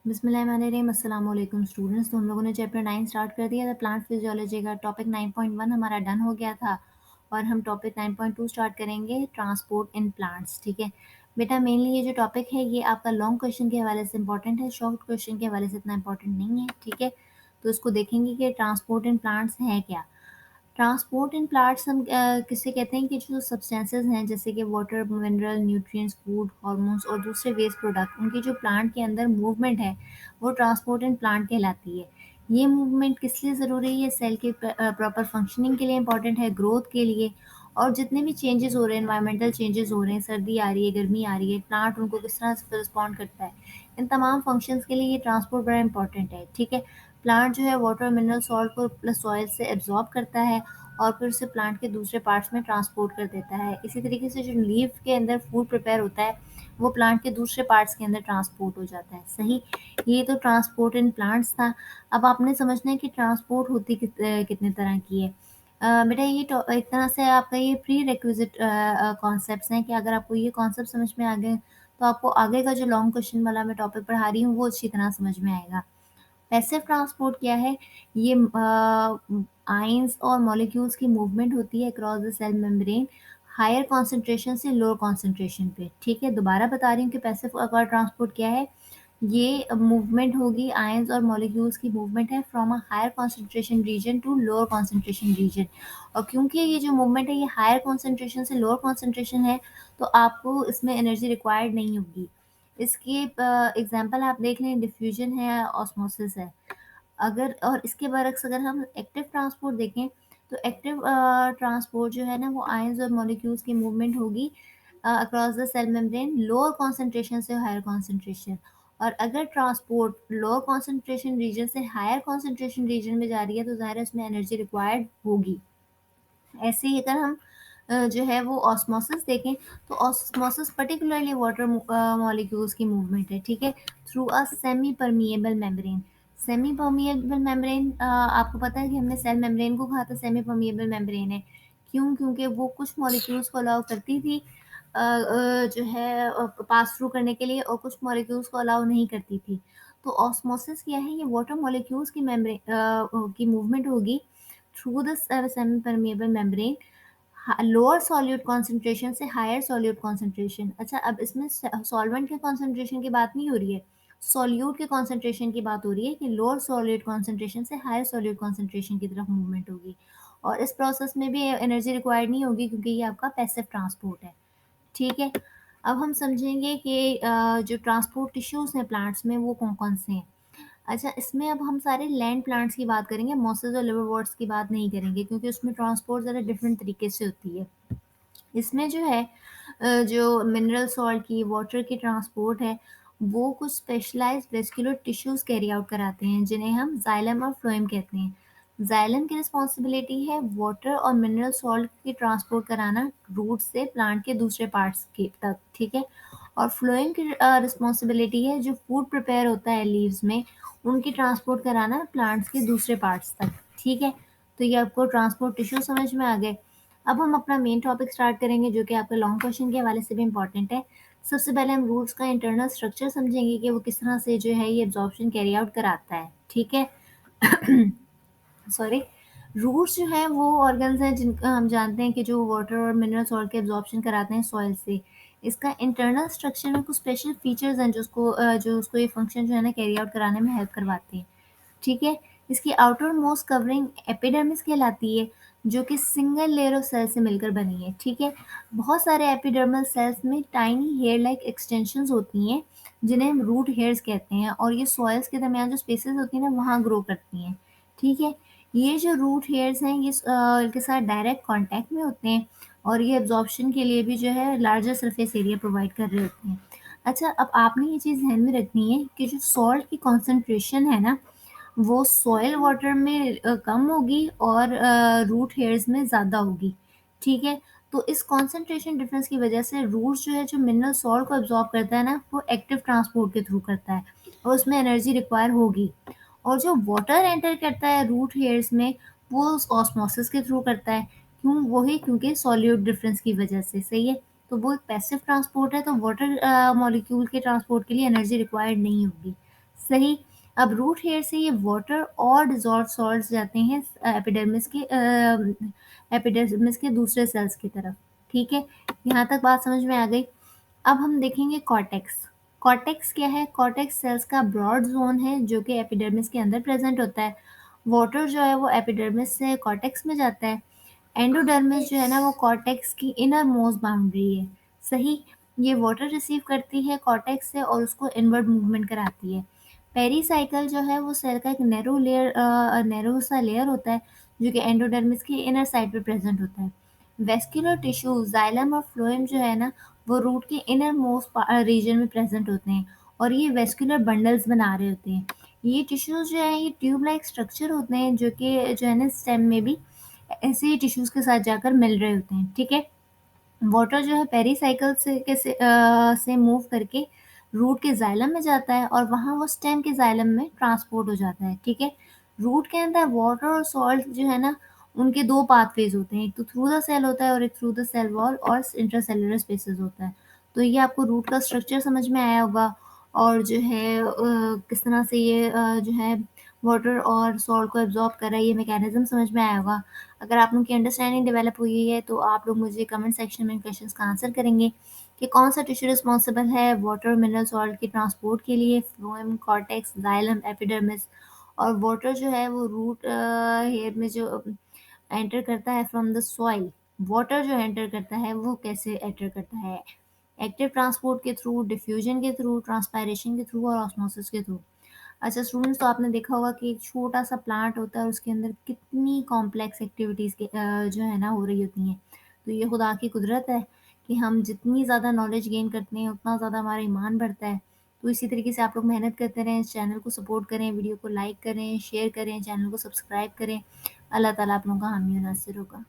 बिस्मिल्लाहिर्रहमानिर्रहीम अस्सलाम वालेकुम स्टूडेंट्स। तो हम लोगों ने चैप्टर 9 स्टार्ट कर दिया था। प्लांट फिजियोलॉजी का टॉपिक 9.1 हमारा डन हो गया था और हम टॉपिक 9.2 स्टार्ट करेंगे, ट्रांसपोर्ट इन प्लांट्स। ठीक है बेटा, मेनली ये जो टॉपिक है ये आपका लॉन्ग क्वेश्चन के हवाले से इंपॉर्टेंट है, शॉर्ट क्वेश्चन के हवाले से इतना इंपॉर्टेंट नहीं है। ठीक है, तो इसको देखेंगे कि ट्रांसपोर्ट इन प्लांट्स है क्या। ट्रांसपोर्ट इन प्लांट्स हम किसे कहते हैं कि जो सब्सटेंसेस हैं जैसे कि water, mineral, nutrients, food, hormones और दूसरे वेस्ट प्रोडक्ट, उनकी जो प्लांट के अंदर मूवमेंट है वो ट्रांसपोर्ट इन प्लांट कहलाती है। ये मूवमेंट किस लिए ज़रूरी है? सेल के प्रॉपर फंक्शनिंग के लिए इंपॉर्टेंट है, ग्रोथ के लिए, और जितने भी चेंजेस हो रहे हैं, एनवायरमेंटल चेंजेस हो रहे हैं, सर्दी आ रही है, गर्मी आ रही है, प्लांट उनको किस तरह से रिस्पॉन्ड करता है, इन तमाम फंक्शंस के लिए ये ट्रांसपोर्ट बड़ा इंपॉर्टेंट है। ठीक है, प्लांट जो है वाटर, मिनरल सॉल्ट को प्लस सॉइल से एब्जॉर्ब करता है और फिर उसे प्लांट के दूसरे पार्ट्स में ट्रांसपोर्ट कर देता है। इसी तरीके से जो लीफ के अंदर फूड प्रिपेयर होता है वो प्लांट के दूसरे पार्ट्स के अंदर ट्रांसपोर्ट हो जाता है। सही, ये तो ट्रांसपोर्ट इन प्लांट्स था। अब आपने समझना है कि ट्रांसपोर्ट होती कितने तरह की है। बेटा ये एक तरह से आपका ये प्री रिक्विजिट कॉन्सेप्ट हैं कि अगर आपको ये कॉन्सेप्ट समझ में आ गए तो आपको आगे का जो लॉन्ग क्वेश्चन वाला मैं टॉपिक पढ़ा रही हूँ वो अच्छी तरह समझ में आएगा। पैसिव ट्रांसपोर्ट क्या है? ये आयंस और मॉलिक्यूल्स की मूवमेंट होती है across the cell membrane, higher concentration से लोअर कॉन्सेंट्रेशन पे। ठीक है, दोबारा बता रही हूँ कि पैसिव ट्रांसपोर्ट क्या है। ये मूवमेंट होगी, आयंस और मॉलिक्यूल्स की मूवमेंट है from a higher concentration region to lower concentration region. और क्योंकि ये जो मूवमेंट है ये हायर कॉन्सेंट्रेशन से लोअर कॉन्सेंट्रेशन है तो आपको इसमें एनर्जी रिक्वायर्ड नहीं होगी। इसके एग्जांपल आप देख लें, डिफ्यूजन है, ऑस्मोसिस है। अगर और इसके बरक्स अगर हम एक्टिव ट्रांसपोर्ट देखें तो एक्टिव ट्रांसपोर्ट जो है ना वो आयंस और मॉलिक्यूल्स की मूवमेंट होगी across the cell membrane, lower concentration से हायर कॉन्सेंट्रेशन। और अगर ट्रांसपोर्ट लोअर कॉन्सेंट्रेशन रीजन से हायर कॉन्सेंट्रेशन रीजन में जा रही है तो ज़ाहिर है उसमें एनर्जी रिक्वायर्ड होगी। ऐसे ही अगर हम जो है वो ऑस्मोसिस देखें तो ऑस्मोसिस पर्टिकुलरली वाटर मॉलिक्यूल्स की मूवमेंट है। ठीक है, through a semi permeable membrane. Semi permeable membrane, आपको पता है कि हमने सेल मेम्ब्रेन को कहा था सेमी परमिएबल मेम्ब्रेन है। क्यों? क्योंकि वो कुछ मॉलिक्यूल्स को अलाउ करती थी जो है पास थ्रू करने के लिए, और कुछ मॉलिक्यूल्स को अलाउ नहीं करती थी। तो ऑस्मोसिस क्या है? ये वाटर मॉलिक्यूल्स की मेम्ब्रेन की मूवमेंट होगी through the semi permeable membrane, lower solute concentration से हायर सॉल्यूट कॉन्सेंट्रेशन। अच्छा, अब इसमें सॉल्वेंट के कॉन्सेंट्रेशन की बात नहीं हो रही है, सॉल्यूट के कॉन्सेंट्रेशन की बात हो रही है कि लोअर सॉल्यूट कॉन्सेंट्रेशन से हायर सॉल्यूट कॉन्सेंट्रेशन की तरफ मूवमेंट होगी। और इस प्रोसेस में भी एनर्जी रिक्वायर्ड नहीं होगी क्योंकि ये आपका पैसिव ट्रांसपोर्ट है। ठीक है, अब हम समझेंगे कि जो ट्रांसपोर्ट टिश्यूज़ हैं प्लांट्स में वो कौन कौन से हैं। अच्छा, इसमें अब हम सारे लैंड प्लांट्स की बात करेंगे, मॉसेस और लिवरवर्ट्स की बात नहीं करेंगे क्योंकि उसमें ट्रांसपोर्ट ज़रा डिफरेंट तरीके से होती है। इसमें जो है जो मिनरल सॉल्ट की, वाटर की ट्रांसपोर्ट है, वो कुछ specialised vascular tissues carry out कराते हैं जिन्हें हम जाइलम और फ्लोएम कहते हैं। जाइलम की रिस्पॉन्सिबिलिटी है वाटर और मिनरल सॉल्ट की ट्रांसपोर्ट कराना रूट से प्लांट के दूसरे पार्ट्स के तक। ठीक है, और फ्लोएम की रिस्पॉन्सिबिलिटी है जो फूड प्रिपेयर होता है लीव्स में उनकी ट्रांसपोर्ट कराना प्लांट्स के दूसरे पार्ट्स तक। ठीक है, तो ये आपको ट्रांसपोर्ट टिश्यू समझ में आ गए। अब हम अपना मेन टॉपिक स्टार्ट करेंगे जो कि आपके लॉन्ग क्वेश्चन के हवाले से भी इम्पॉर्टेंट है। सबसे पहले हम रूट्स का इंटरनल स्ट्रक्चर समझेंगे कि वो किस तरह से जो है ये एब्जॉर्प्शन कैरी आउट कराता है। ठीक है सॉरी, रूट्स जो है वो ऑर्गन्स हैं जिनका हम जानते हैं कि जो वाटर और मिनरल सॉल्ट के एब्जॉर्प्शन कराते हैं सॉइल से। इसका इंटरनल स्ट्रक्चर में कुछ स्पेशल फीचर्स हैं जो उसको ये फंक्शन जो है ना कैरी आउट कराने में हेल्प करवाते हैं। ठीक है, इसकी आउटर मोस्ट कवरिंग एपिडर्मिस कहलाती है जो कि सिंगल लेयर ऑफ सेल से मिलकर बनी है। ठीक है, बहुत सारे एपिडर्मल सेल्स में टाइनी हेयर लाइक एक्सटेंशंस होती हैं जिन्हें हम रूट हेयर्स कहते हैं, और ये सॉइल्स के दरमियान जो स्पेसेस होती हैं ना वहाँ ग्रो करती हैं। ठीक है, ये जो रूट हेयर्स हैं ये के साथ डायरेक्ट कांटेक्ट में होते हैं और ये एब्जॉर्प्शन के लिए भी जो है लार्जर सरफेस एरिया प्रोवाइड कर रहे होते हैं। अच्छा, अब आपने ये चीज़ ध्यान में रखनी है कि जो सॉल्ट की कॉन्सेंट्रेशन है ना वो सॉइल वाटर में कम होगी और रूट हेयर्स में ज़्यादा होगी। ठीक है, तो इस कॉन्सेंट्रेशन डिफरेंस की वजह से रूट्स जो है जो मिनरल सॉल्ट को एब्जॉर्ब करता है ना वो एक्टिव ट्रांसपोर्ट के थ्रू करता है और उसमें एनर्जी रिक्वायर होगी। और जो वाटर एंटर करता है रूट हेयर्स में वो ऑस्मोसिस के थ्रू करता है। क्यों? वही क्योंकि सॉल्यूट डिफरेंस की वजह से। सही है, तो वो एक पैसिव ट्रांसपोर्ट है तो वाटर मॉलिक्यूल के ट्रांसपोर्ट के लिए एनर्जी रिक्वायर्ड नहीं होगी। सही। अब रूट हेयर से ये वाटर और डिज़ॉल्व्ड सॉल्ट्स जाते हैं एपिडर्मिस के दूसरे सेल्स की तरफ, ठीक है? यहाँ तक बात समझ में आ गई। अब हम देखेंगे कॉर्टेक्स। कॉर्टेक्स क्या है? कॉर्टेक्स सेल्स का ब्रॉड ज़ोन है जो कि एपिडर्मिस के अंदर प्रेज़ेंट होता है। वाटर जो है वो एपिडर्मिस से कॉर्टेक्स में जाता है। एंडोडर्मिस जो है ना वो कॉर्टेक्स की इनर मोस्ट बाउंड्री है। सही। ये वाटर रिसीव करती है कॉर्टेक्स से और उसको इनवर्ड मूवमेंट कराती है। पेरिसाइकिल जो है वो सेल का एक नैरो सा लेयर होता है जो कि एंडोडर्मिस की इनर साइड पे प्रेजेंट होता है। वेस्कुलर टिश्यू जाइलम और फ्लोएम जो है ना वो रूट के इनर मोस्ट रीजन में प्रेजेंट होते हैं और ये वेस्कुलर बंडल्स बना रहे होते हैं। ये टिश्यूज जो है ये ट्यूब लाइक स्ट्रक्चर होते हैं जो कि जो है ना स्टेम में भी ऐसे ही टिश्यूज के साथ जाकर मिल रहे होते हैं, ठीक है? वाटर जो है पेरिसाइकिल से मूव करके रूट के जाइलम में जाता है और वहाँ वो स्टेम के जाइलम में ट्रांसपोर्ट हो जाता है, ठीक है? रूट के अंदर वाटर और सॉल्ट जो है ना उनके दो पाथवेज होते हैं, एक तो थ्रू द सेल होता है और एक थ्रू द सेल वॉल और इंट्रासेलुलर स्पेसेस होता है। तो ये आपको रूट का स्ट्रक्चर समझ में आया होगा और जो है किस तरह से ये जो है वाटर और सॉल्ट को एब्जॉर्ब कर रहा है, ये मैकेनिज्म समझ में आया होगा। अगर आप लोग की अंडरस्टैंडिंग डेवलप हुई है तो आप लोग मुझे कमेंट सेक्शन में इन क्वेश्चंस का आंसर करेंगे कि कौन सा टिश्यू रिस्पॉन्सिबल है वाटर मिनरल सॉल्ट के ट्रांसपोर्ट के लिए। Phloem, cortex, xylem, epidermis. और वाटर जो है वो रूट हेयर में जो एंटर करता है फ्रॉम द सॉइल। वाटर जो एंटर करता है वो कैसे एंटर करता है? एक्टिव ट्रांसपोर्ट के थ्रू, डिफ्यूजन के थ्रू, ट्रांसपायरेशन के थ्रू और ऑस्मोसिस के थ्रू। अच्छा स्टूडेंट्स, तो आपने देखा होगा कि एक छोटा-सा प्लांट होता है और उसके अंदर कितनी कॉम्प्लेक्स एक्टिविटीज़ जो है ना हो रही होती हैं। तो ये खुदा की कुदरत है कि हम जितनी ज़्यादा नॉलेज गेन करते हैं उतना ज़्यादा हमारा ईमान बढ़ता है। तो इसी तरीके से आप लोग मेहनत करते रहें, इस चैनल को सपोर्ट करें, वीडियो को लाइक करें, शेयर करें, चैनल को सब्सक्राइब करें। अल्लाह ताला आप लोगों का हामी और नासिर होगा।